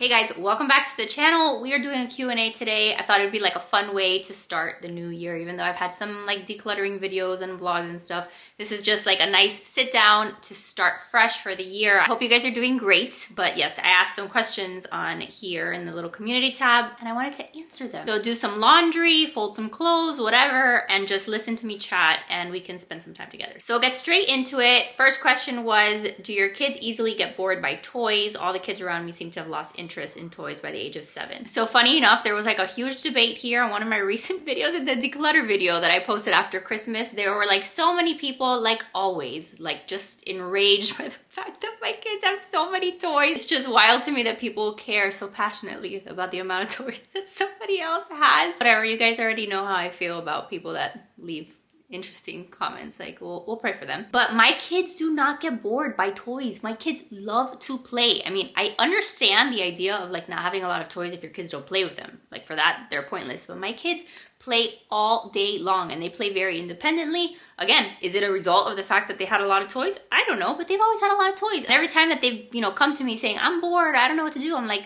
Hey guys, welcome back to the channel. We are doing a Q&A today. I thought it would be like a fun way to start the new year, even though I've had some like decluttering videos and vlogs and stuff. This is just like a nice sit down to start fresh for the year. I hope you guys are doing great. But yes, I asked some questions on here in the little community tab and I wanted to answer them. So do some laundry, fold some clothes, whatever, and just listen to me chat and we can spend some time together. So we'll get straight into it. First question was, do your kids easily get bored by toys? All the kids around me seem to have lost interest in toys by the age of 7. So funny enough, there was like a huge debate here on one of my recent videos, in the declutter video that I posted after Christmas. There were like so many people, like always, like just enraged by the fact that my kids have so many toys. It's just wild to me that people care so passionately about the amount of toys that somebody else has. Whatever, you guys already know how I feel about people that leave interesting comments. Like we'll pray for them. But my kids do not get bored by toys. My kids love to play. I mean, I understand the idea of like not having a lot of toys if your kids don't play with them. Like for that, they're pointless. But my kids play all day long and they play very independently. Again, is it a result of the fact that they had a lot of toys? I don't know, but they've always had a lot of toys. And every time that they've, come to me saying, I'm bored, I don't know what to do, I'm like,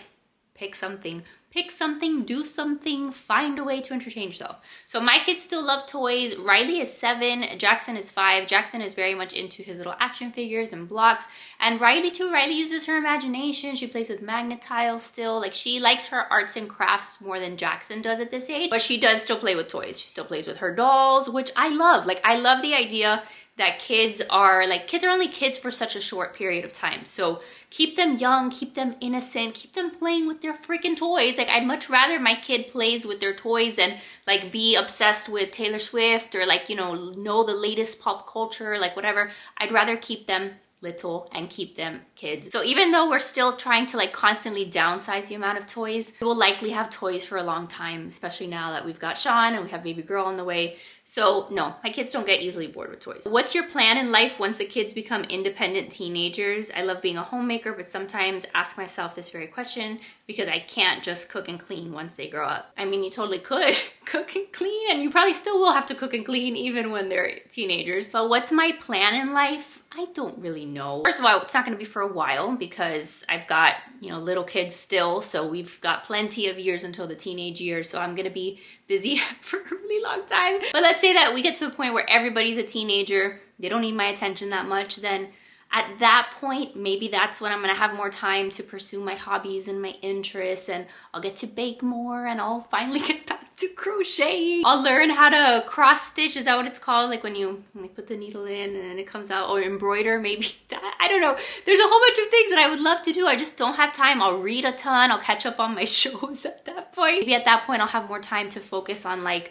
pick something. Pick something, do something, find a way to entertain yourself. So my kids still love toys. Riley is 7, Jackson is 5. Jackson is very much into his little action figures and blocks. And Riley too, Riley uses her imagination. She plays with magnet tiles still. Like she likes her arts and crafts more than Jackson does at this age. But she does still play with toys. She still plays with her dolls, which I love. Like I love the idea that kids are only kids for such a short period of time. So keep them young, keep them innocent, keep them playing with their freaking toys. Like I'd much rather my kid plays with their toys than like be obsessed with Taylor Swift or like, know the latest pop culture, like whatever. I'd rather keep them little and keep them kids. So even though we're still trying to like constantly downsize the amount of toys, we will likely have toys for a long time, especially now that we've got Sean and we have baby girl on the way. So no, my kids don't get easily bored with toys. What's your plan in life once the kids become independent teenagers? I love being a homemaker, but sometimes ask myself this very question because I can't just cook and clean once they grow up. I mean, you totally could cook and clean, and you probably still will have to cook and clean even when they're teenagers. But what's my plan in life? I don't really know. First of all, it's not gonna be for a while because I've got, little kids still. So we've got plenty of years until the teenage years. So I'm gonna be busy for a really long time. But let's say that we get to the point where everybody's a teenager, they don't need my attention that much, then at that point, maybe that's when I'm gonna have more time to pursue my hobbies and my interests, and I'll get to bake more and I'll finally get back to crocheting. I'll learn how to cross stitch, is that what it's called? Like when you put the needle in and then it comes out, or embroider, maybe that, I don't know. There's a whole bunch of things that I would love to do. I just don't have time. I'll read a ton, I'll catch up on my shows at that point. Maybe at that point I'll have more time to focus on like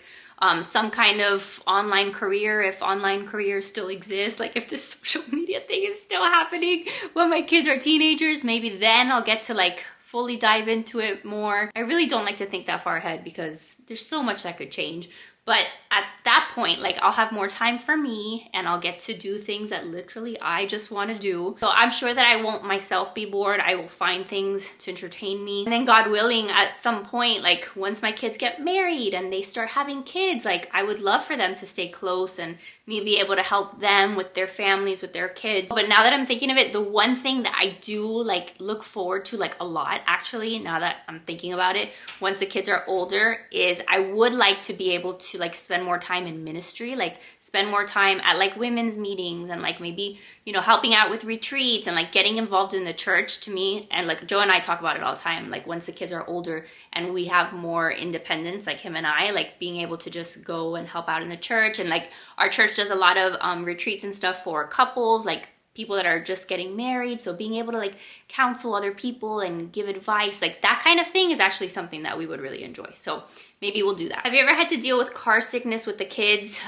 some kind of online career, if online careers still exist, like if this social media thing is still happening when my kids are teenagers, maybe then I'll get to like fully dive into it more. I really don't like to think that far ahead because there's so much that could change. But at that point, like I'll have more time for me and I'll get to do things that literally I just want to do. So I'm sure that I won't myself be bored. I will find things to entertain me. And then God willing, at some point, like once my kids get married and they start having kids, like I would love for them to stay close and me be able to help them with their families, with their kids. But now that I'm thinking of it, the one thing that I do like look forward to like a lot, actually, now that I'm thinking about it, once the kids are older, is I would like to be able to like spend more time in ministry, like spend more time at like women's meetings and like maybe, helping out with retreats and like getting involved in the church. To me, and like Joe and I talk about it all the time, like once the kids are older and we have more independence, like him and I, like being able to just go and help out in the church. And like our church does a lot of retreats and stuff for couples, like people that are just getting married. So being able to like counsel other people and give advice, like that kind of thing is actually something that we would really enjoy. So maybe we'll do that. Have you ever had to deal with car sickness with the kids?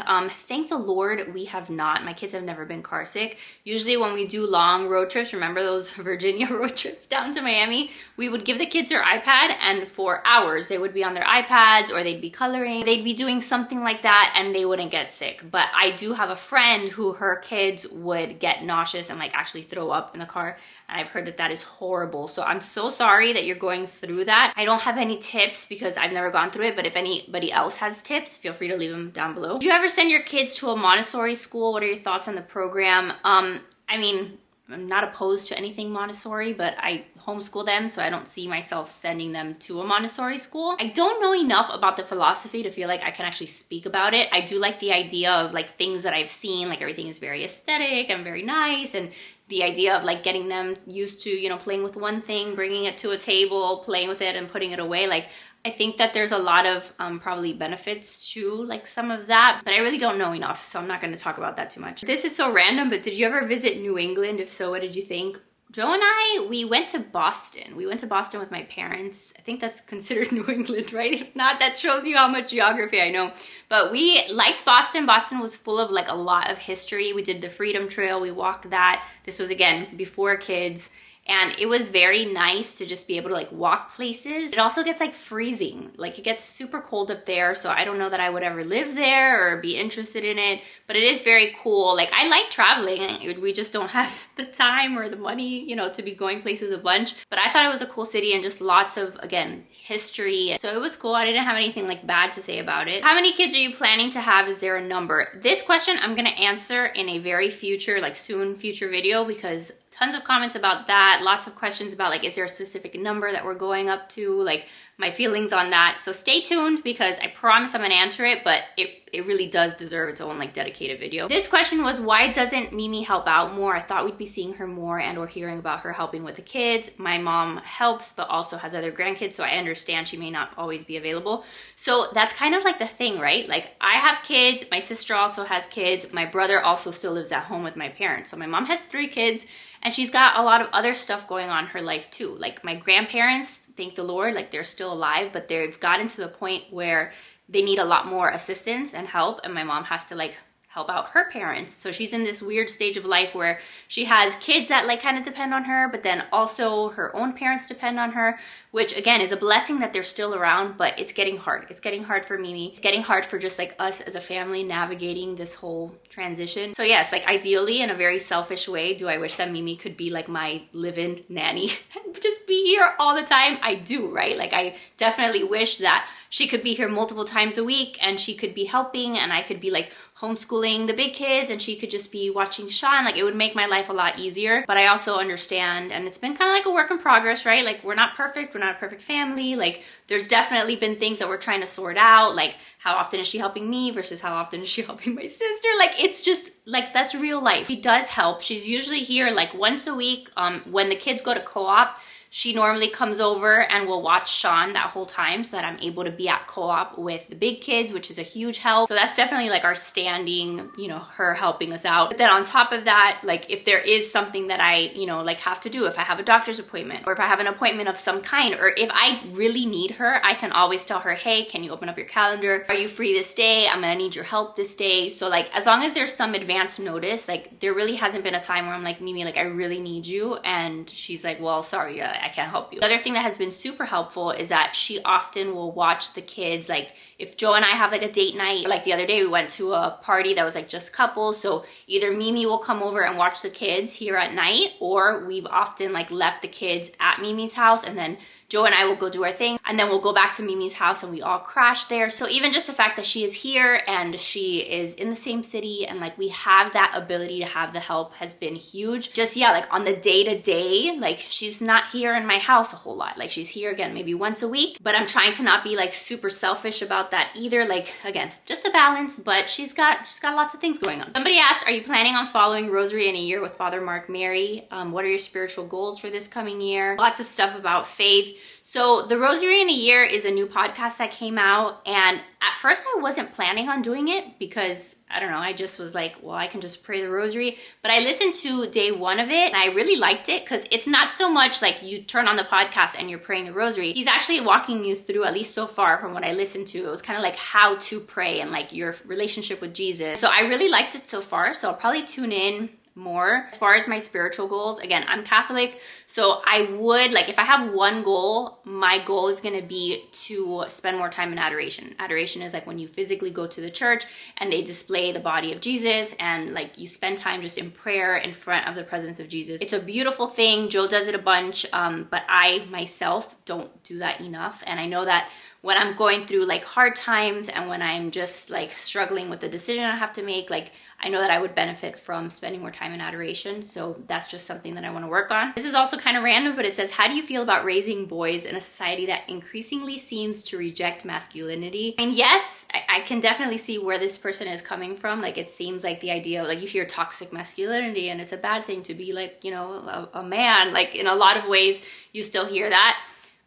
Thank the Lord we have not. My kids have never been car sick. Usually when we do long road trips, remember those Virginia road trips down to Miami, we would give the kids their iPad and for hours they would be on their iPads or they'd be coloring. They'd be doing something like that and they wouldn't get sick. But I do have a friend who her kids would get nauseous and like actually throw up in the car. And I've heard that that is horrible. So I'm so sorry that you're going through that. I don't have any tips because I've never gone through it, but if anybody else has tips, feel free to leave them down below. Did you ever send your kids to a Montessori school? What are your thoughts on the program? I mean, I'm not opposed to anything Montessori, but I homeschool them, so I don't see myself sending them to a Montessori school. I don't know enough about the philosophy to feel like I can actually speak about it. I do like the idea of like things that I've seen, like everything is very aesthetic and very nice, and the idea of like getting them used to, you know, playing with one thing, bringing it to a table, playing with it and putting it away. Like, I think that there's a lot of probably benefits to like some of that, but I really don't know enough, so I'm not going to talk about that too much. This is so random, but did you ever visit New England? If so, what did you think? Joe and I, we went to Boston. We went to Boston with my parents. I think that's considered New England, right? If not, that shows you how much geography I know. But we liked Boston. Boston was full of like a lot of history. We did the Freedom Trail. We walked that. This was, again, before kids. And it was very nice to just be able to like walk places. It also gets like freezing. Like it gets super cold up there. So I don't know that I would ever live there or be interested in it, but it is very cool. Like I like traveling. We just don't have the time or the money, you know, to be going places a bunch. But I thought it was a cool city and just lots of, again, history. So it was cool. I didn't have anything like bad to say about it. How many kids are you planning to have? Is there a number? This question I'm gonna answer in a very future, like soon future video, because tons of comments about that, lots of questions about like, is there a specific number that we're going up to, like my feelings on that. So stay tuned because I promise I'm gonna answer it, but it really does deserve its own like dedicated video. This question was, why doesn't Mimi help out more? I thought we'd be seeing her more and or hearing about her helping with the kids. My mom helps, but also has other grandkids, so I understand she may not always be available. So that's kind of like the thing, right? Like I have kids, my sister also has kids, my brother also still lives at home with my parents. So my mom has 3 kids, and she's got a lot of other stuff going on in her life too. Like my grandparents, thank the Lord, like they're still alive, but they've gotten to the point where they need a lot more assistance and help, and my mom has to like help out her parents. So she's in this weird stage of life where she has kids that like kind of depend on her, but then also her own parents depend on her, which again is a blessing that they're still around, but it's getting hard. It's getting hard for Mimi. It's getting hard for just like us as a family navigating this whole transition. So yes, like ideally in a very selfish way, do I wish that Mimi could be like my live-in nanny and just be here all the time? I do, right? Like I definitely wish that she could be here multiple times a week and she could be helping and I could be like homeschooling the big kids and she could just be watching Sean. Like it would make my life a lot easier. But I also understand, and it's been kind of like a work in progress, right? Like we're not perfect. We're not a perfect family. Like there's definitely been things that we're trying to sort out. Like how often is she helping me versus how often is she helping my sister? Like it's just like, that's real life. She does help. She's usually here like once a week. When the kids go to co-op, she normally comes over and will watch Sean that whole time so that I'm able to be at co-op with the big kids, which is a huge help. So that's definitely like our standing, you know, her helping us out. But then on top of that, like if there is something that I, you know, like have to do, if I have a doctor's appointment or if I have an appointment of some kind, or if I really need her, I can always tell her, hey, can you open up your calendar? Are you free this day? I'm gonna need your help this day. So like, as long as there's some advance notice, like there really hasn't been a time where I'm like, Mimi, like I really need you. And she's like, well, sorry, I can't help you. The other thing that has been super helpful is that she often will watch the kids. Like if Joe and I have like a date night, like the other day we went to a party that was like just couples. So either Mimi will come over and watch the kids here at night, or we've often like left the kids at Mimi's house and then Joe and I will go do our thing and then we'll go back to Mimi's house and we all crash there. So even just the fact that she is here and she is in the same city and like we have that ability to have the help has been huge. Just yeah, like on the day-to-day, like she's not here in my house a whole lot. Like she's here again maybe once a week, but I'm trying to not be like super selfish about that either. Like again, just a balance, but she's got lots of things going on. Somebody asked, are you planning on following Rosary in a Year with Father Mark Mary? What are your spiritual goals for this coming year? Lots of stuff about faith. So the Rosary in a Year is a new podcast that came out, and at first I wasn't planning on doing it because I don't know, I just was like, well, I can just pray the rosary. But I listened to day 1 of it and I really liked it because it's not so much like you turn on the podcast and you're praying the rosary. He's actually walking you through, at least so far from what I listened to, it was kind of like how to pray and like your relationship with Jesus. So I really liked it so far. So I'll probably tune in more. As far as my spiritual goals, again, I'm Catholic, so I would like, if I have one goal, my goal is going to be to spend more time in adoration. Adoration is like when you physically go to the church and they display the body of Jesus and like you spend time just in prayer in front of the presence of Jesus. It's a beautiful thing. Joe does it a bunch, but I myself don't do that enough. And I know that when I'm going through like hard times and when I'm just like struggling with the decision I have to make, like I know that I would benefit from spending more time in adoration. So that's just something that I want to work on. This is also kind of random, but it says, how do you feel about raising boys in a society that increasingly seems to reject masculinity? I mean, yes, I can definitely see where this person is coming from. Like, it seems like the idea of, like, you hear toxic masculinity and it's a bad thing to be like, you know, a man. Like, in a lot of ways, you still hear that.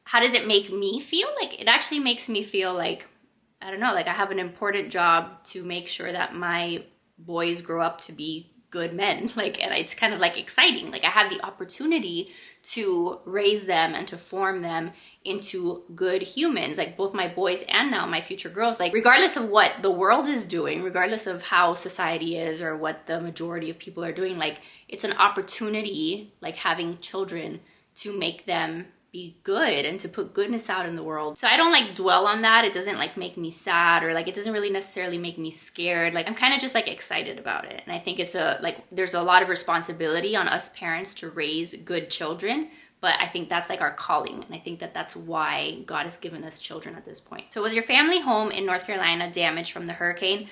How does it make me feel? Like, it actually makes me feel like, I don't know, like I have an important job to make sure that my boys grow up to be good men. Like, and it's kind of like exciting. Like, I have the opportunity to raise them and to form them into good humans, like both my boys and now my future girls. Like, regardless of what the world is doing, regardless of how society is or what the majority of people are doing, like, it's an opportunity, like having children, to make them be good and to put goodness out in the world. So I don't like dwell on that. It doesn't like make me sad, or like it doesn't really necessarily make me scared. Like, I'm kind of just like excited about it. And I think it's there's a lot of responsibility on us parents to raise good children, but I think that's like our calling. And I think that that's why God has given us children at this point. So, was your family home in North Carolina damaged from the hurricane?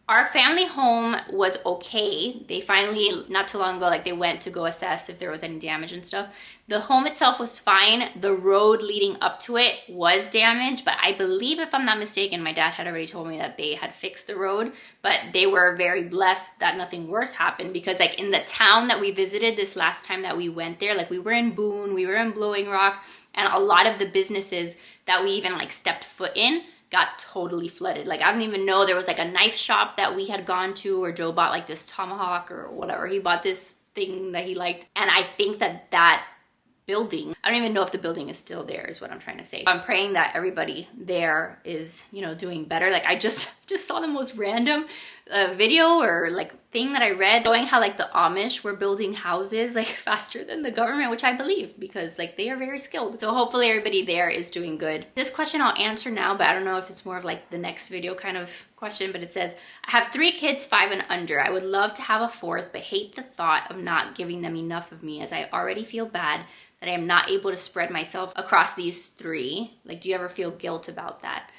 Our family home was okay. They finally, not too long ago, like they went to go assess if there was any damage and stuff. The home itself was fine. The road leading up to it was damaged, but I believe, if I'm not mistaken, my dad had already told me that they had fixed the road, but they were very blessed that nothing worse happened, because like in the town that we visited this last time that we went there, like we were in Boone, we were in Blowing Rock, and a lot of the businesses that we even like stepped foot in got totally flooded. Like, I don't even know, there was like a knife shop that we had gone to, or Joe bought like this tomahawk or whatever. He bought this thing that he liked. And I think that building, I don't even know if the building is still there, is what I'm trying to say. I'm praying that everybody there is, you know, doing better. Like, I just saw the most random video or like thing that I read showing how like the Amish were building houses like faster than the government, which I believe, because like they are very skilled. So hopefully everybody there is doing good. This question I'll answer now, but I don't know if it's more of like the next video kind of question, but it says, I have 3 kids, 5 and under. I would love to have a 4th, but hate the thought of not giving them enough of me, as I already feel bad that I am not able to spread myself across these 3. Like, do you ever feel guilt about that?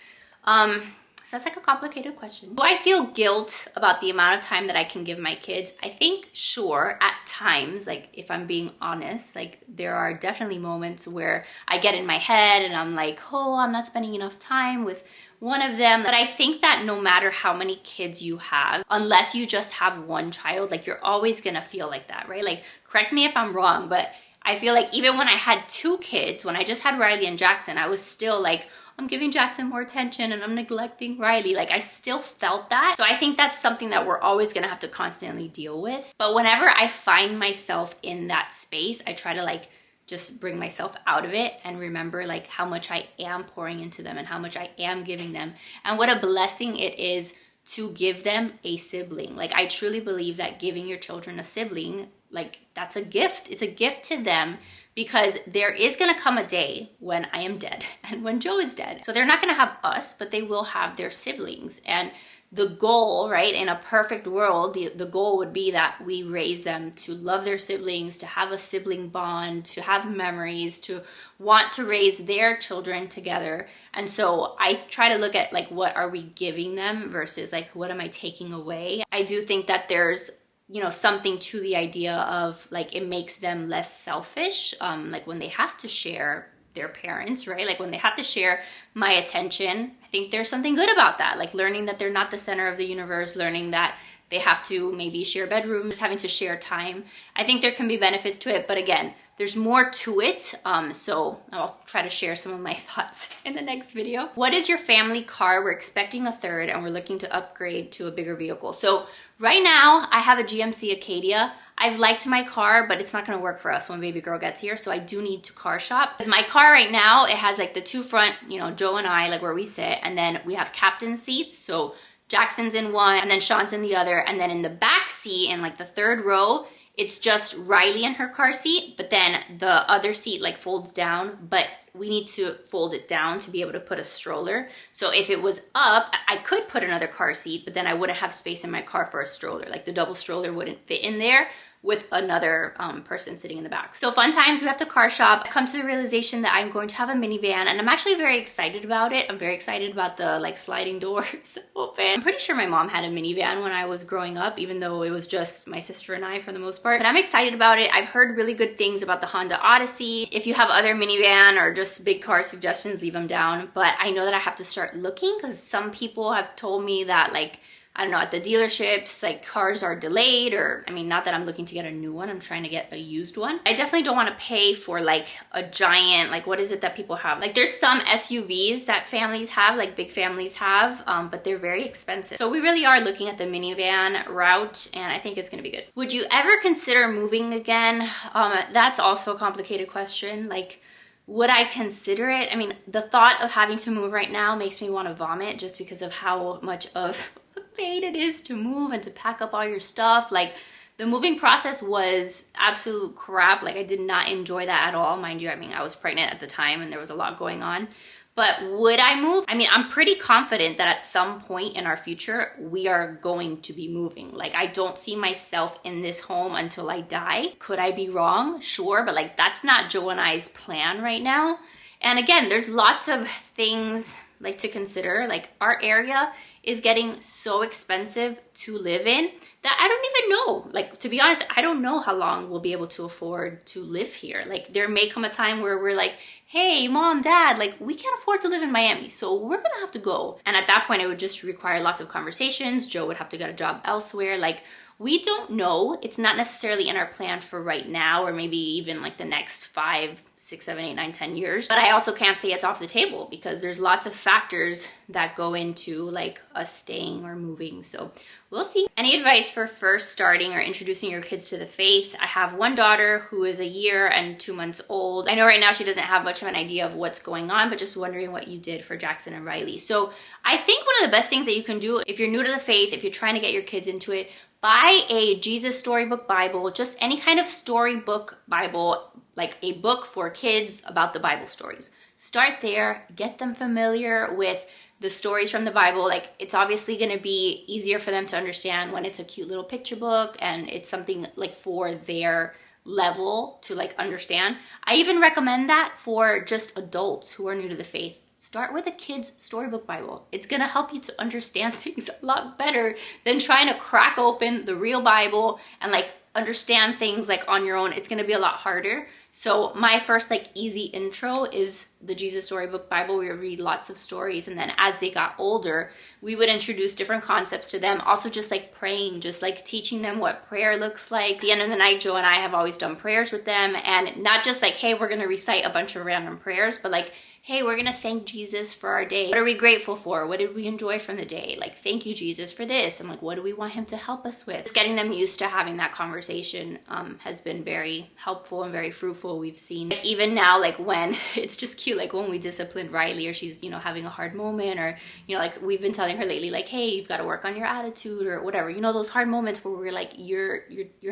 So that's like a complicated question. Do I feel guilt about the amount of time that I can give my kids? I think, sure, at times, like if I'm being honest, like there are definitely moments where I get in my head and I'm like, oh, I'm not spending enough time with one of them. But I think that no matter how many kids you have, unless you just have one child, like you're always gonna feel like that, right? Like, correct me if I'm wrong, but I feel like even when I had 2 kids, when I just had Riley and Jackson, I was still like, I'm giving Jackson more attention and I'm neglecting Riley. Like, I still felt that. So I think that's something that we're always gonna have to constantly deal with. But whenever I find myself in that space, I try to like just bring myself out of it and remember like how much I am pouring into them and how much I am giving them, and what a blessing it is to give them a sibling. Like, I truly believe that giving your children a sibling, like, that's a gift. It's a gift to them, because there is gonna come a day when I am dead and when Joe is dead. So they're not gonna have us, but they will have their siblings. And the goal, right, in a perfect world, the goal would be that we raise them to love their siblings, to have a sibling bond, to have memories, to want to raise their children together. And so I try to look at like, what are we giving them versus like, what am I taking away? I do think that there's, you know, something to the idea of like, it makes them less selfish, like when they have to share their parents, right? Like when they have to share my attention, I think there's something good about that. Like learning that they're not the center of the universe, learning that they have to maybe share bedrooms, having to share time. I think there can be benefits to it, but again, there's more to it. So I'll try to share some of my thoughts in the next video. What is your family car? We're expecting a 3rd and we're looking to upgrade to a bigger vehicle. So right now I have a GMC Acadia. I've liked my car, but it's not gonna work for us when baby girl gets here. So I do need to car shop. Because my car right now, it has like the 2 front, you know, Joe and I, like where we sit. And then we have captain seats. So Jackson's in one and then Sean's in the other. And then in the back seat, in like the 3rd row, it's just Riley in her car seat, but then the other seat like folds down, but we need to fold it down to be able to put a stroller. So if it was up, I could put another car seat, but then I wouldn't have space in my car for a stroller. Like the double stroller wouldn't fit in there. with another person sitting in the back. So fun times, we have to car shop. I come to the realization that I'm going to have a minivan, and I'm actually very excited about it. I'm very excited about the like sliding doors open. I'm pretty sure my mom had a minivan when I was growing up, even though it was just my sister and I for the most part. But I'm excited about it. I've heard really good things about the Honda Odyssey. If you have other minivan or just big car suggestions, leave them down. But I know that I have to start looking, because some people have told me that, like, I don't know, at the dealerships, like cars are delayed, or, I mean, not that I'm looking to get a new one, I'm trying to get a used one. I definitely don't want to pay for like a giant, like what is it that people have? Like there's some SUVs that families have, like big families have, but they're very expensive. So we really are looking at the minivan route, and I think it's gonna be good. Would you ever consider moving again? That's also a complicated question. Like, would I consider it? I mean, the thought of having to move right now makes me want to vomit, just because of how much of a pain it is to move and to pack up all your stuff. Like, the moving process was absolute crap. Like, I did not enjoy that at all. Mind you, I mean, I was pregnant at the time and there was a lot going on. But would I move? I mean, I'm pretty confident that at some point in our future, we are going to be moving. Like, I don't see myself in this home until I die. Could I be wrong? Sure, but like, that's not Joe and I's plan right now. And again, there's lots of things like to consider. Like, our area is getting so expensive to live in that I don't even know. Like, to be honest, I don't know how long we'll be able to afford to live here. Like, there may come a time where we're like, hey, mom, dad, like, we can't afford to live in Miami, so we're gonna have to go. And at that point, it would just require lots of conversations. Joe would have to get a job elsewhere. Like, we don't know. It's not necessarily in our plan for right now, or maybe even like the next 5, 6, 7, 8, 9, 10 years. But I also can't say it's off the table, because there's lots of factors that go into like us staying or moving. So we'll see. Any advice for first starting or introducing your kids to the faith? I have one daughter who is 1 year and 2 months old. I know right now she doesn't have much of an idea of what's going on, but just wondering what you did for Jackson and Riley. So I think one of the best things that you can do if you're new to the faith, if you're trying to get your kids into it, buy a Jesus storybook Bible, just any kind of storybook Bible, like a book for kids about the Bible stories. Start there, get them familiar with the stories from the Bible. Like, it's obviously going to be easier for them to understand when it's a cute little picture book and it's something like for their level to like understand. I even recommend that for just adults who are new to the faith. Start with a kid's storybook Bible. It's gonna help you to understand things a lot better than trying to crack open the real Bible and like understand things like on your own. It's gonna be a lot harder. So my first like easy intro is the Jesus Storybook Bible. We would read lots of stories, and then as they got older, we would introduce different concepts to them. Also just like praying, just like teaching them what prayer looks like. At the end of the night, Joe and I have always done prayers with them, and not just like, hey, we're gonna recite a bunch of random prayers, but like, hey, we're gonna thank Jesus for our day. What are we grateful for? What did we enjoy from the day? Like, thank you, Jesus, for this. And like, what do we want him to help us with? Just getting them used to having that conversation has been very helpful and very fruitful. We've seen, like, even now, like when, it's just cute, like when we disciplined Riley, or she's, you know, having a hard moment, or, you know, like we've been telling her lately, like, hey, you've got to work on your attitude or whatever. You know, those hard moments where we're like, you're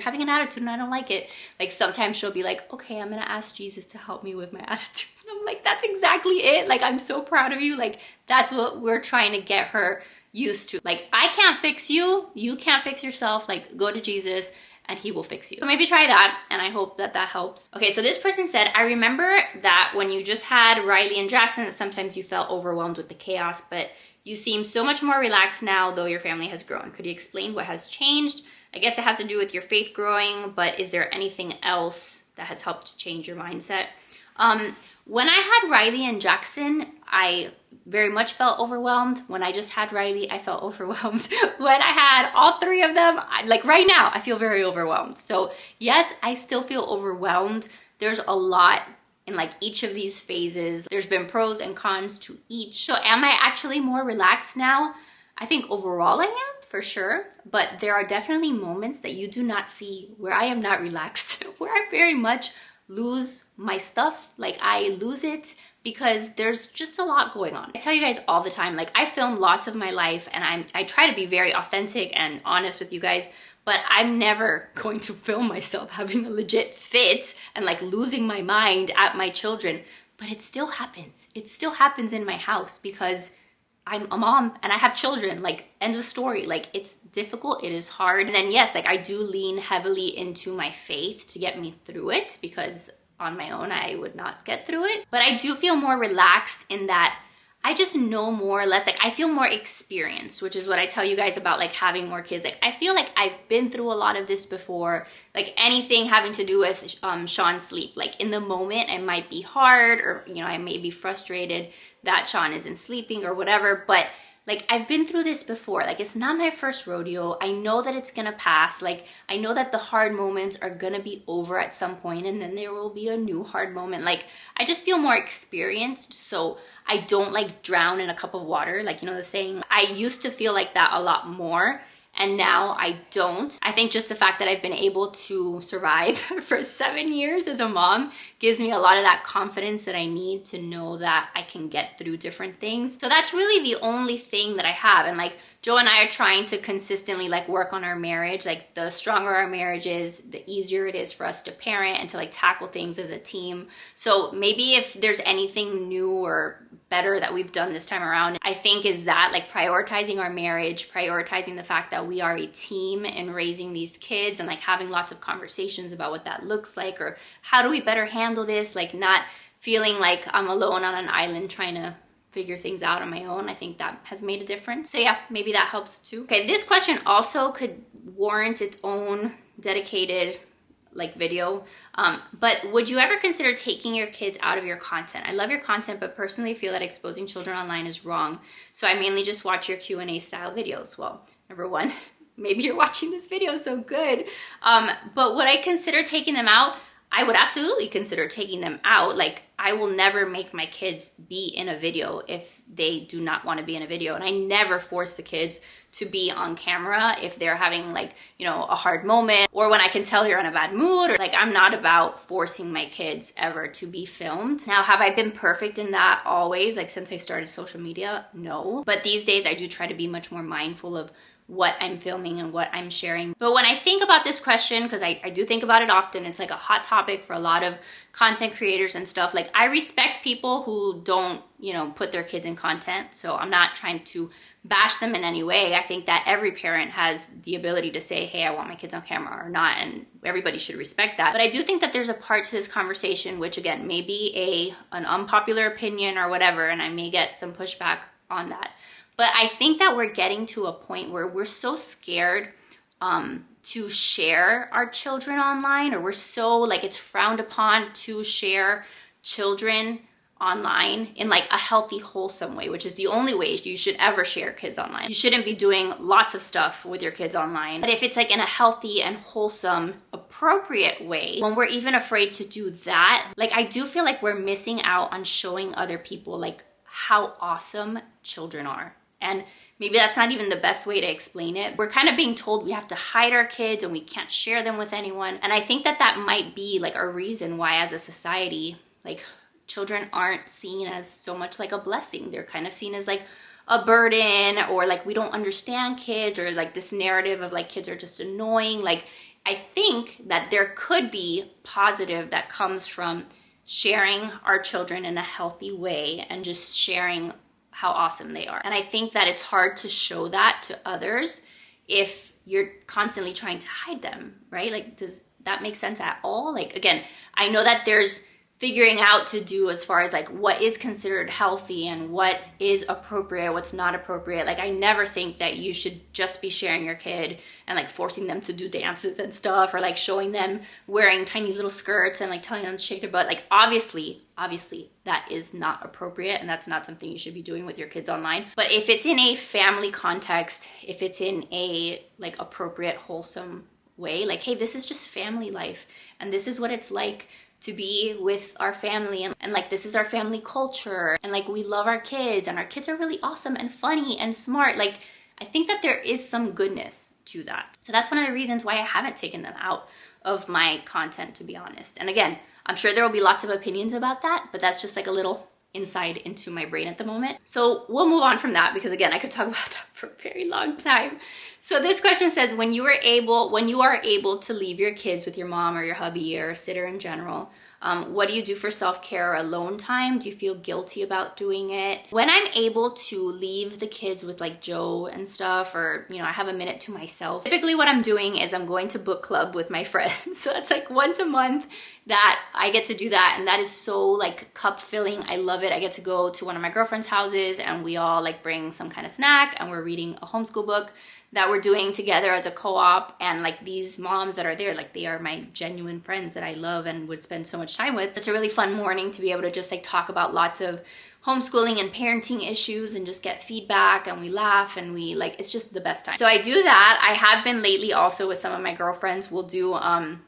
having an attitude and I don't like it. Like, sometimes she'll be like, okay, I'm gonna ask Jesus to help me with my attitude. I'm like, that's exactly it. Like, I'm so proud of you. Like, that's what we're trying to get her used to. Like, I can't fix you. You can't fix yourself. Like, go to Jesus and he will fix you. So maybe try that, and I hope that that helps. Okay, so this person said, I remember that when you just had Riley and Jackson, that sometimes you felt overwhelmed with the chaos, but you seem so much more relaxed now, though your family has grown. Could you explain what has changed? I guess it has to do with your faith growing, but is there anything else that has helped change your mindset? When I had Riley and Jackson, I very much felt overwhelmed. When I just had Riley, I felt overwhelmed. When I had all three of them, like right now, I feel very overwhelmed. So yes, I still feel overwhelmed. There's a lot in like each of these phases. There's been pros and cons to each. So am I actually more relaxed now? I think overall I am, for sure. But there are definitely moments that you do not see where I am not relaxed, where I very much lose my stuff. Like, I lose it because there's just a lot going on. I tell you guys all the time, like, I film lots of my life, and I try to be very authentic and honest with you guys, but I'm never going to film myself having a legit fit and like losing my mind at my children. But it still happens. It still happens in my house because I'm a mom and I have children, like, end of story. Like, it's difficult, it is hard. And then yes, like I do lean heavily into my faith to get me through it, because on my own I would not get through it. But I do feel more relaxed in that I just know more or less, like I feel more experienced, which is what I tell you guys about like having more kids. Like I feel like I've been through a lot of this before, like anything having to do with Sean's sleep. Like in the moment it might be hard, or you know, I may be frustrated that Sean isn't sleeping or whatever, but like I've been through this before. Like it's not my first rodeo. I know that it's gonna pass. Like I know that the hard moments are gonna be over at some point, and then there will be a new hard moment. Like I just feel more experienced, so I don't like drown in a cup of water. Like, you know the saying, I used to feel like that a lot more, and now I don't. I think just the fact that I've been able to survive for 7 years as a mom gives me a lot of that confidence that I need to know that I can get through different things. So that's really the only thing that I have. And like Joe and I are trying to consistently like work on our marriage. Like the stronger our marriage is, the easier it is for us to parent and to like tackle things as a team. So maybe if there's anything new or better that we've done this time around, I think is that like prioritizing our marriage, prioritizing the fact that we are a team in raising these kids, and like having lots of conversations about what that looks like, or how do we better handle this, like not feeling like I'm alone on an island trying to figure things out on my own. I think that has made a difference. So yeah, maybe that helps too. Okay, this question also could warrant its own dedicated like video, but would you ever consider taking your kids out of your content? I love your content, but personally feel that exposing children online is wrong, so I mainly just watch your Q&A style videos. Well, number one, maybe you're watching this video, so good. But would I consider taking them out? I would absolutely consider taking them out. Like I will never make my kids be in a video if they do not want to be in a video. And I never force the kids to be on camera if they're having like, you know, a hard moment, or when I can tell they're in a bad mood, or like I'm not about forcing my kids ever to be filmed. Now, have I been perfect in that always? Like since I started social media? No. But these days I do try to be much more mindful of what I'm filming and what I'm sharing. But when I think about this question, because I do think about it often, it's like a hot topic for a lot of content creators and stuff. Like I respect people who don't, you know, put their kids in content. So I'm not trying to bash them in any way. I think that every parent has the ability to say, hey, I want my kids on camera or not, and everybody should respect that. But I do think that there's a part to this conversation, which again, may be an unpopular opinion or whatever, and I may get some pushback on that. But I think that we're getting to a point where we're so scared to share our children online, or we're so like it's frowned upon to share children online in like a healthy, wholesome way, which is the only way you should ever share kids online. You shouldn't be doing lots of stuff with your kids online. But if it's like in a healthy and wholesome, appropriate way, when we're even afraid to do that, like I do feel like we're missing out on showing other people like how awesome children are. And maybe that's not even the best way to explain it. We're kind of being told we have to hide our kids and we can't share them with anyone. And I think that that might be like a reason why as a society, like children aren't seen as so much like a blessing. They're kind of seen as like a burden, or like we don't understand kids, or like this narrative of like kids are just annoying. Like I think that there could be positive that comes from sharing our children in a healthy way and just sharing how awesome they are. And I think that it's hard to show that to others if you're constantly trying to hide them, right? Like, does that make sense at all? Like, again, I know that there's figuring out to do as far as like what is considered healthy and what is appropriate, what's not appropriate. Like I never think that you should just be sharing your kid and like forcing them to do dances and stuff, or like showing them wearing tiny little skirts and like telling them to shake their butt. Like obviously that is not appropriate, and that's not something you should be doing with your kids online. But if it's in a family context, if it's in a like appropriate, wholesome way, like, hey, this is just family life and this is what it's like to be with our family, and like this is our family culture, and like we love our kids and our kids are really awesome and funny and smart. Like I think that there is some goodness to that. So that's one of the reasons why I haven't taken them out of my content, to be honest. And again, I'm sure there will be lots of opinions about that, but that's just like a little insight into my brain at the moment. So we'll move on from that, because again, I could talk about that for a very long time. So this question says, when you are able to leave your kids with your mom or your hubby or sitter in general, What do you do for self-care or alone time? Do you feel guilty about doing it? When I'm able to leave the kids with like Joe and stuff, or, you know, I have a minute to myself, typically what I'm doing is I'm going to book club with my friends. So that's like once a month that I get to do that. And that is so like cup filling. I love it. I get to go to one of my girlfriend's houses and we all like bring some kind of snack and we're reading a homeschool book that we're doing together as a co-op. And like these moms that are there, like they are my genuine friends that I love and would spend so much time with. It's a really fun morning to be able to just like talk about lots of homeschooling and parenting issues and just get feedback, and we laugh and we like, it's just the best time. So I do that. I have been lately also with some of my girlfriends. We'll do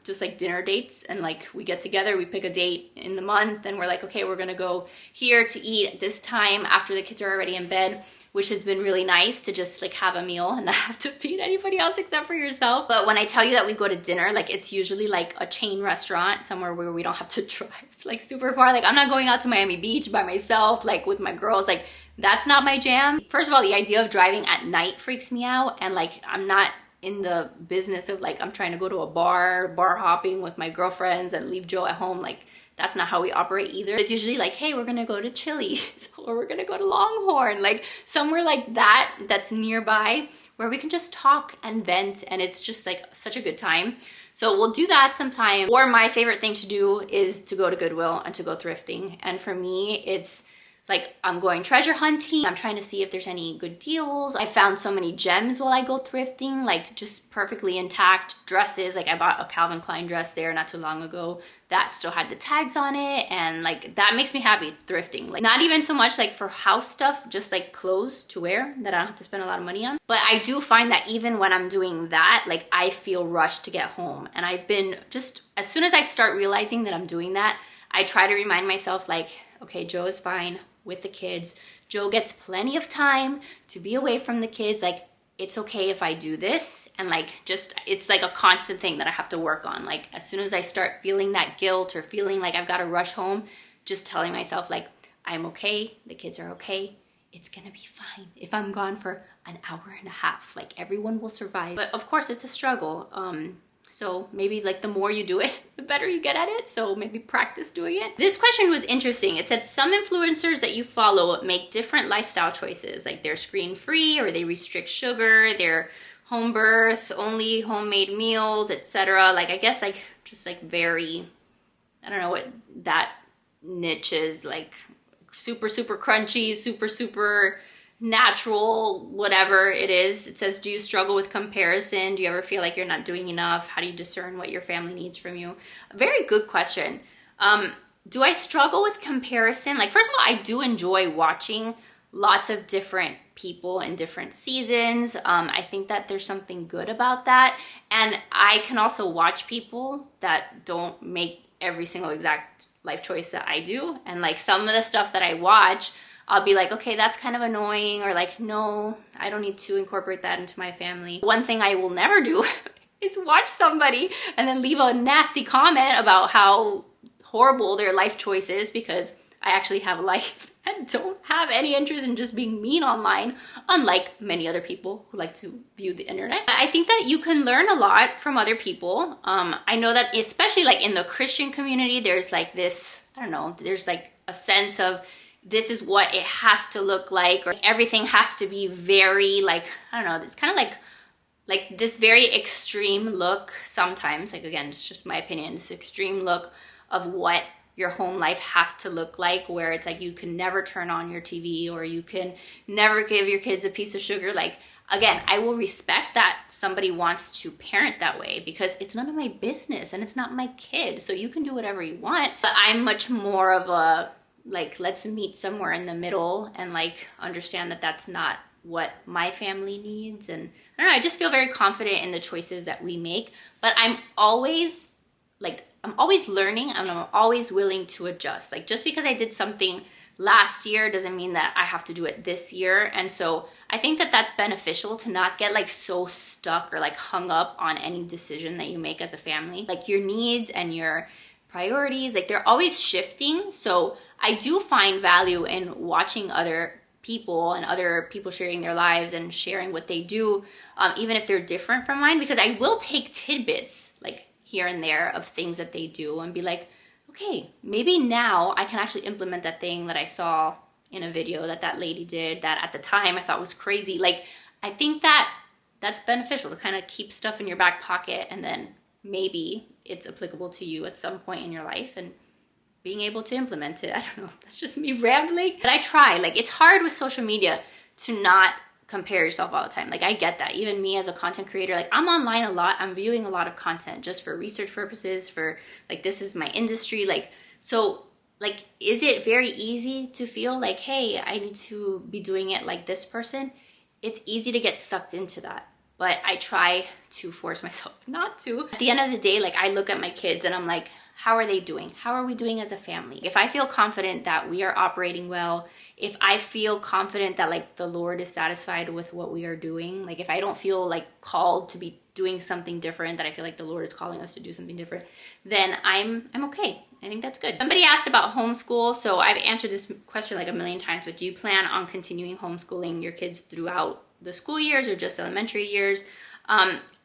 just like dinner dates, and like we get together, we pick a date in the month and we're like, okay, we're gonna go here to eat at this time after the kids are already in bed, which has been really nice to just like have a meal and not have to feed anybody else except for yourself. But when I tell you that we go to dinner, like it's usually like a chain restaurant somewhere where we don't have to drive like super far. Like I'm not going out to Miami Beach by myself, like with my girls, like that's not my jam. First of all, the idea of driving at night freaks me out. And like, I'm not in the business of like, I'm trying to go to a bar hopping with my girlfriends and leave Joe at home. Like, that's not how we operate either. It's usually like, hey, we're gonna go to Chili's or we're gonna go to Longhorn, like somewhere like that that's nearby where we can just talk and vent, and it's just like such a good time. So we'll do that sometime. Or my favorite thing to do is to go to Goodwill and to go thrifting. And for me, it's like I'm going treasure hunting. I'm trying to see if there's any good deals. I found so many gems while I go thrifting, like just perfectly intact dresses. Like I bought a Calvin Klein dress there not too long ago that still had the tags on it, and like that makes me happy, thrifting. Like not even so much like for house stuff, just like clothes to wear that I don't have to spend a lot of money on. But I do find that even when I'm doing that, like I feel rushed to get home. And I've been just, as soon as I start realizing that I'm doing that, I try to remind myself like, okay, Joe is fine with the kids. Joe gets plenty of time to be away from the kids. Like it's okay if I do this. And like, just, it's like a constant thing that I have to work on. Like as soon as I start feeling that guilt or feeling like I've got to rush home, just telling myself like, I'm okay, the kids are okay, it's gonna be fine. If I'm gone for an hour and a half, like everyone will survive. But of course it's a struggle. So maybe like the more you do it, the better you get at it. So maybe practice doing it. This question was interesting. It said some influencers that you follow make different lifestyle choices. Like they're screen free, or they restrict sugar, they're home birth, only homemade meals, etc. Like I guess like just like very, I don't know what that niche is, like super, super crunchy, super, super natural, whatever it is. It says, do you struggle with comparison? Do you ever feel like you're not doing enough? How do you discern what your family needs from you? A very good question. Do I struggle with comparison? Like, first of all, I do enjoy watching lots of different people in different seasons. I think that there's something good about that. And I can also watch people that don't make every single exact life choice that I do. And like some of the stuff that I watch, I'll be like, okay, that's kind of annoying, or like, no, I don't need to incorporate that into my family. One thing I will never do is watch somebody and then leave a nasty comment about how horrible their life choice is, because I actually have a life and don't have any interest in just being mean online, unlike many other people who like to view the internet. I think that you can learn a lot from other people. I know that especially like in the Christian community, there's like this, I don't know, there's like a sense of this is what it has to look like, or everything has to be very like, I don't know, it's kind of like this very extreme look sometimes. Like again, it's just my opinion, this extreme look of what your home life has to look like, where it's like you can never turn on your TV, or you can never give your kids a piece of sugar. Like again, I will respect that somebody wants to parent that way, because it's none of my business and it's not my kid, so you can do whatever you want. But I'm much more of a like, let's meet somewhere in the middle and like understand that that's not what my family needs. And I don't know, I just feel very confident in the choices that we make. But I'm always learning, and I'm always willing to adjust. Like just because I did something last year doesn't mean that I have to do it this year. And so I think that that's beneficial, to not get like so stuck or like hung up on any decision that you make as a family. Like your needs and your priorities, like they're always shifting. So I do find value in watching other people and other people sharing their lives and sharing what they do, even if they're different from mine, because I will take tidbits like here and there of things that they do and be like, okay, maybe now I can actually implement that thing that I saw in a video that lady did that at the time I thought was crazy. Like, I think that that's beneficial to kind of keep stuff in your back pocket, and then maybe it's applicable to you at some point in your life and being able to implement it. I don't know, that's just me rambling. But I try. Like, it's hard with social media to not compare yourself all the time. Like, I get that. Even me as a content creator, like, I'm online a lot. I'm viewing a lot of content just for research purposes, for like, this is my industry. Like, so like, is it very easy to feel like, hey, I need to be doing it like this person? It's easy to get sucked into that, but I try to force myself not to. At the end of the day, like, I look at my kids and I'm like, how are they doing? How are we doing as a family? If I feel confident that we are operating well, if I feel confident that like the Lord is satisfied with what we are doing, like if I don't feel like called to be doing something different, that I feel like the Lord is calling us to do something different, then I'm okay. I think that's good. Somebody asked about homeschool. So I've answered this question like a million times, but do you plan on continuing homeschooling your kids throughout the school years or just elementary years?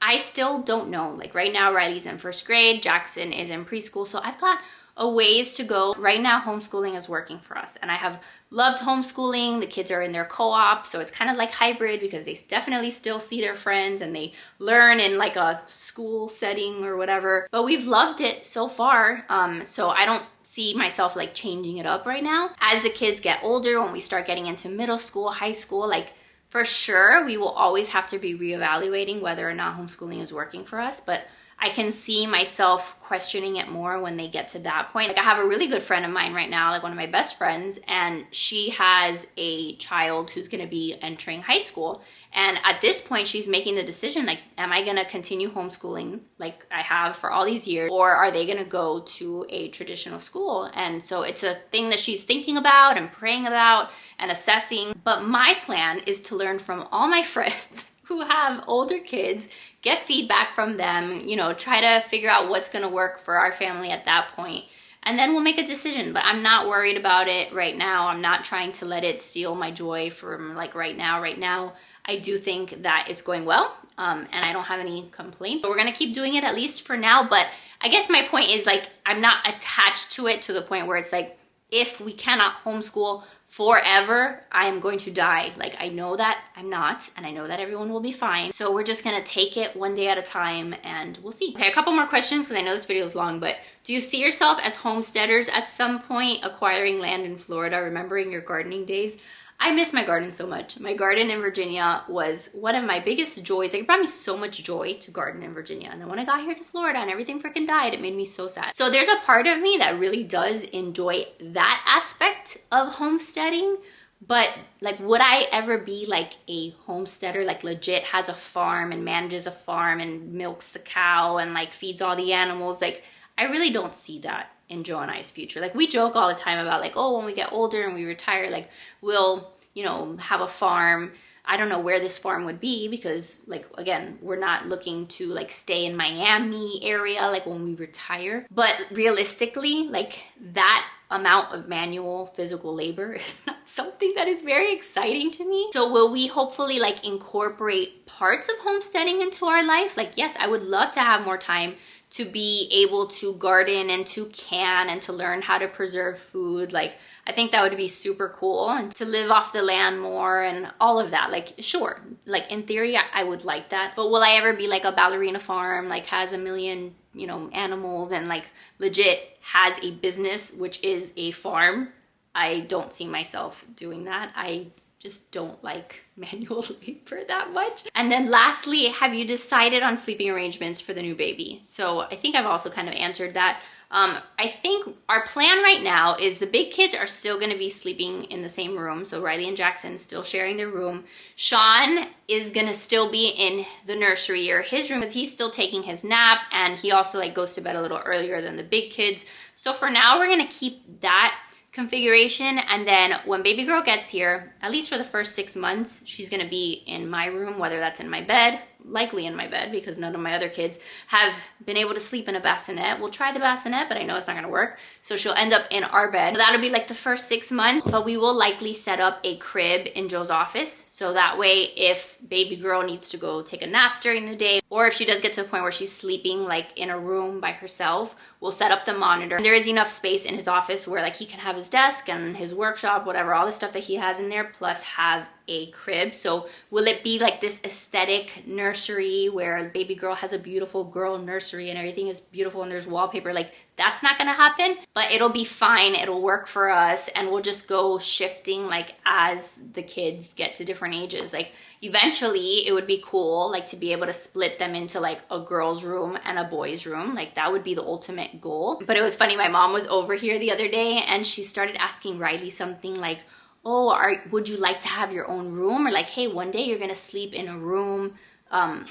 I still don't know. Like, right now, Riley's in first grade, Jackson is in preschool, so I've got a ways to go. Right now, homeschooling is working for us, and I have loved homeschooling. The kids are in their co-op, so it's kind of like hybrid because they definitely still see their friends and they learn in like a school setting or whatever. But we've loved it so far, so I don't see myself like changing it up right now. As the kids get older, when we start getting into middle school, high school, like, for sure, we will always have to be reevaluating whether or not homeschooling is working for us, but I can see myself questioning it more when they get to that point. Like, I have a really good friend of mine right now, like one of my best friends, and she has a child who's gonna be entering high school. And at this point, she's making the decision, like, am I gonna continue homeschooling like I have for all these years, or are they gonna go to a traditional school? And so it's a thing that she's thinking about and praying about and assessing. But my plan is to learn from all my friends who have older kids, get feedback from them, you know, try to figure out what's gonna work for our family at that point. And then we'll make a decision, but I'm not worried about it right now. I'm not trying to let it steal my joy from like right now. Right now, I do think that it's going well, and I don't have any complaints. So we're gonna keep doing it at least for now, but I guess my point is, like, I'm not attached to it to the point where it's like, if we cannot homeschool forever, I am going to die. Like, I know that I'm not, and I know that everyone will be fine. So we're just gonna take it one day at a time, and we'll see. Okay, a couple more questions, because I know this video is long, but do you see yourself as homesteaders at some point, acquiring land in Florida, remembering your gardening days? I miss my garden so much. My garden in Virginia was one of my biggest joys. Like, it brought me so much joy to garden in Virginia. And then when I got here to Florida and everything freaking died, it made me so sad. So there's a part of me that really does enjoy that aspect of homesteading. But like, would I ever be like a homesteader, like legit has a farm and manages a farm and milks the cow and like feeds all the animals? Like, I really don't see that in Joe and I's future. Like, we joke all the time about like, oh, when we get older and we retire, like, we'll, you know, have a farm. I don't know where this farm would be, because like, again, we're not looking to like stay in Miami area like when we retire. But realistically, like, that amount of manual physical labor is not something that is very exciting to me. So will we hopefully like incorporate parts of homesteading into our life? Like, yes, I would love to have more time to be able to garden and to can and to learn how to preserve food. Like, I think that would be super cool, and to live off the land more and all of that. Like, sure, like in theory, I would like that. But will I ever be like a ballerina farm, like has a million, you know, animals and like legit has a business, which is a farm? I don't see myself doing that. I just don't like manual labor that much. And then lastly, have you decided on sleeping arrangements for the new baby? So I think I've also kind of answered that. I think our plan right now is the big kids are still gonna be sleeping in the same room. So Riley and Jackson still sharing their room. Sean is gonna still be in the nursery or his room, because he's still taking his nap, and he also like goes to bed a little earlier than the big kids. So for now, we're gonna keep that configuration, and then when baby girl gets here, at least for the first 6 months, she's gonna be in my room, whether that's in my bed likely in my bed because none of my other kids have been able to sleep in a bassinet. We'll try the bassinet, but I know it's not gonna work. So she'll end up in our bed. So that'll be like the first 6 months, but we will likely set up a crib in Joe's office. So that way, if baby girl needs to go take a nap during the day, or if she does get to a point where she's sleeping like in a room by herself, we'll set up the monitor. There is enough space in his office where like he can have his desk and his workshop, whatever, all the stuff that he has in there, plus have a crib. So will it be like this aesthetic nursery where baby girl has a beautiful girl nursery and everything is beautiful and there's wallpaper? Like, that's not gonna happen, but it'll be fine. It'll work for us, and we'll just go shifting like as the kids get to different ages. Like eventually it would be cool like to be able to split them into like a girl's room and a boy's room. Like that would be the ultimate goal. But it was funny, my mom was over here the other day and she started asking Riley something like, oh, would you like to have your own room? Or like, hey, one day you're gonna sleep in a room,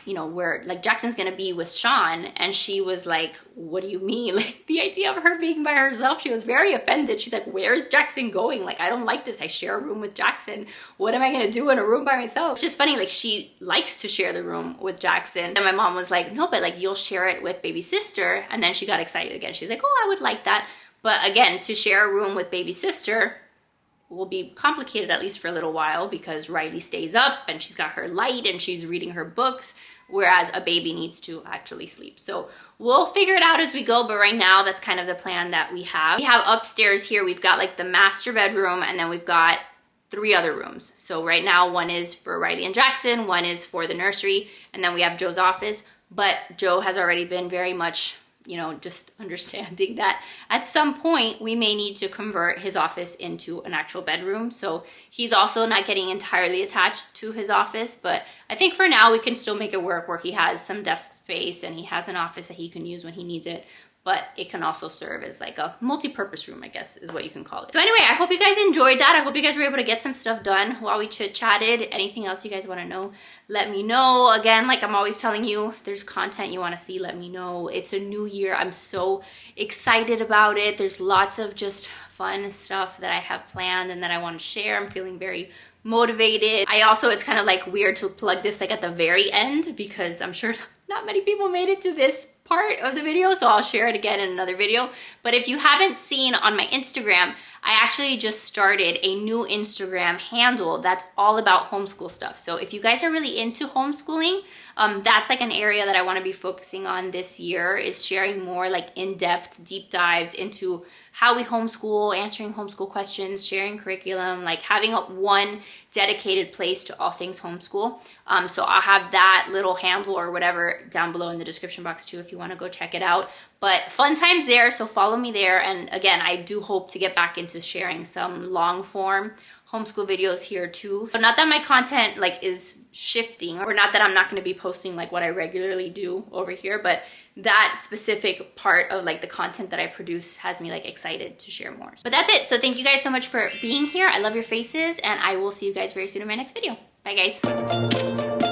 you know, where like Jackson's gonna be with Sean. And she was like, what do you mean? Like the idea of her being by herself, she was very offended. She's like, where's Jackson going? Like, I don't like this. I share a room with Jackson. What am I gonna do in a room by myself? It's just funny, like she likes to share the room with Jackson. And my mom was like, no, but like you'll share it with baby sister. And then she got excited again. She's like, oh, I would like that. But again, to share a room with baby sister will be complicated, at least for a little while, because Riley stays up and she's got her light and she's reading her books, whereas a baby needs to actually sleep. So we'll figure it out as we go, but right now that's kind of the plan that we have. We have upstairs here, we've got like the master bedroom, and then we've got 3 other rooms. So right now one is for Riley and Jackson, one is for the nursery, and then we have Joe's office. But Joe has already been very much, you know, just understanding that at some point we may need to convert his office into an actual bedroom. So he's also not getting entirely attached to his office, but I think for now we can still make it work where he has some desk space and he has an office that he can use when he needs it. But it can also serve as like a multi-purpose room, I guess is what you can call it. So anyway, I hope you guys enjoyed that. I hope you guys were able to get some stuff done while we chit-chatted. Anything else you guys want to know, let me know. Again, like I'm always telling you, if there's content you want to see, let me know. It's a new year. I'm so excited about it. There's lots of just fun stuff that I have planned and that I want to share. I'm feeling very motivated. It's kind of like weird to plug this like at the very end because I'm sure not many people made it to this part of the video, so I'll share it again in another video. But if you haven't seen on my Instagram, I actually just started a new Instagram handle that's all about homeschool stuff. So if you guys are really into homeschooling, that's like an area that I want to be focusing on this year, is sharing more like in-depth deep dives into how we homeschool, answering homeschool questions, sharing curriculum, like having one dedicated place to all things homeschool. So I'll have that little handle or whatever down below in the description box too if you want to go check it out. But fun times there, so follow me there. And again, I do hope to get back into sharing some long form homeschool videos here too. So not that my content like is shifting, or not that I'm not going to be posting like what I regularly do over here, but that specific part of like the content that I produce has me like excited to share more. But that's it. So thank you guys so much for being here. I love your faces, and I will see you guys very soon in my next video. Bye guys.